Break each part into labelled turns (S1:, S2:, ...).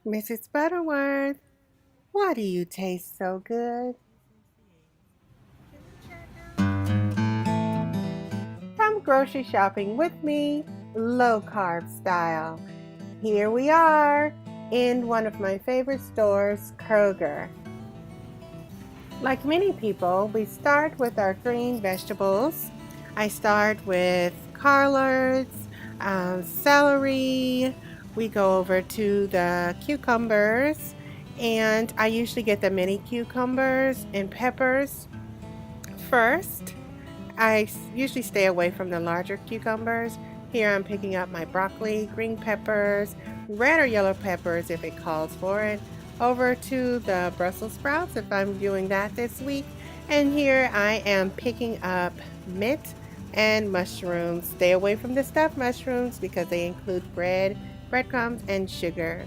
S1: Mrs. Butterworth, why do you taste so good? Come grocery shopping with me, low carb style. Here we are in one of my favorite stores, Kroger. Like many people, we start with our green vegetables. I start with collards, celery. We go over to the cucumbers, and I usually get the mini cucumbers and peppers first. I usually stay away from the larger cucumbers. Here I'm picking up my broccoli, green peppers, red or yellow peppers if it calls for it, over to the Brussels sprouts if I'm doing that this week. And here I am picking up mint and mushrooms. Stay away from the stuffed mushrooms because they include breadcrumbs, and sugar.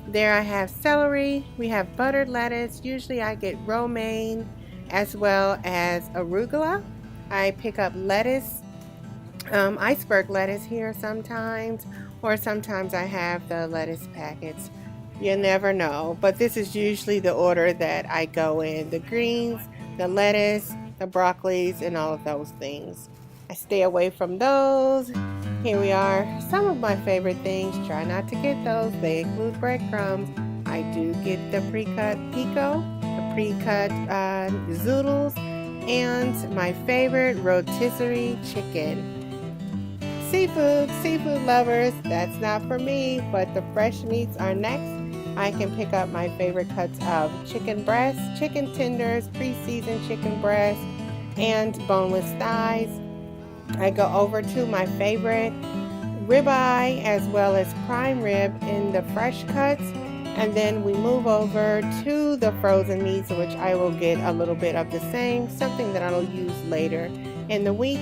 S1: There I have celery. We have buttered lettuce. Usually I get romaine as well as arugula. I pick up lettuce, iceberg lettuce here sometimes, or sometimes I have the lettuce packets. You never know, but this is usually the order that I go in: the greens, the lettuce, the broccolis, and all of those things. I stay away from those. Here we are. Some of my favorite things, try not to get those. They include breadcrumbs. I do get the pre-cut pico, the pre-cut zoodles, and my favorite rotisserie chicken. Seafood lovers, that's not for me, but the fresh meats are next. I can pick up my favorite cuts of chicken breasts, chicken tenders, pre-seasoned chicken breasts, and boneless thighs. I go over to my favorite ribeye as well as prime rib in the fresh cuts, and then we move over to the frozen meats, which I will get a little bit of the same, something that I'll use later in the week.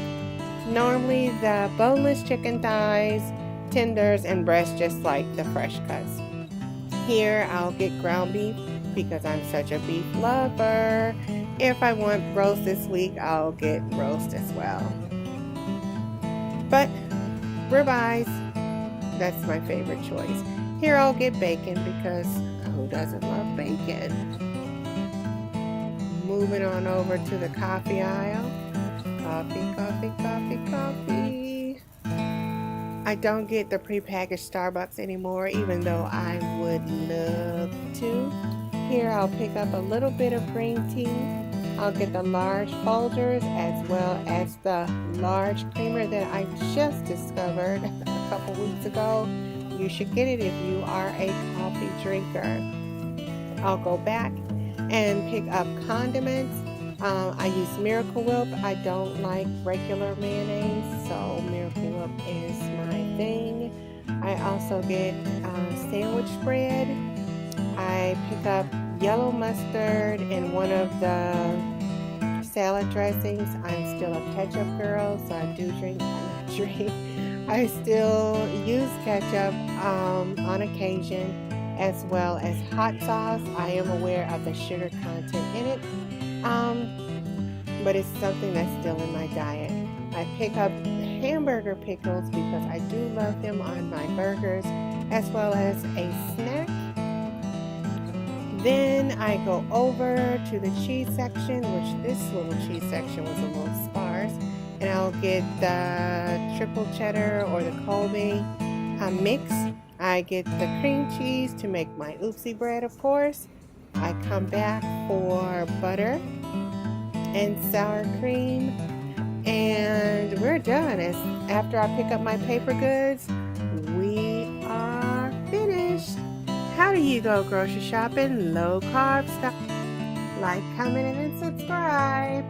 S1: Normally the boneless chicken thighs, tenders, and breasts, just like the fresh cuts. Here I'll get ground beef because I'm such a beef lover. If I want roast this week, I'll get roast as well. But ribeyes, that's my favorite choice. Here I'll get bacon because who doesn't love bacon? Moving on over to the coffee aisle. Coffee. I don't get the prepackaged Starbucks anymore, even though I would love to. Here I'll pick up a little bit of green tea. I'll get the large Folgers as well as the large creamer that I just discovered a couple weeks ago. You should get it if you are a coffee drinker. I'll go back and pick up condiments. I use Miracle Whip. I don't like regular mayonnaise, so Miracle Whip is my thing. I also get sandwich bread. I pick up yellow mustard and one of the salad dressings. I'm still a ketchup girl, so I do drink. I still use ketchup on occasion, as well as hot sauce. I am aware of the sugar content in it, but it's something that's still in my diet. I pick up hamburger pickles because I do love them on my burgers, as well as a snack. Then I go over to the cheese section, which this little cheese section was a little sparse, and I'll get the triple cheddar or the Colby mix. I get the cream cheese to make my oopsie bread, of course. I come back for butter and sour cream, and we're done. After I pick up my paper goods, we are finished. How do you go grocery shopping? Low carb stuff. Like, comment, and subscribe.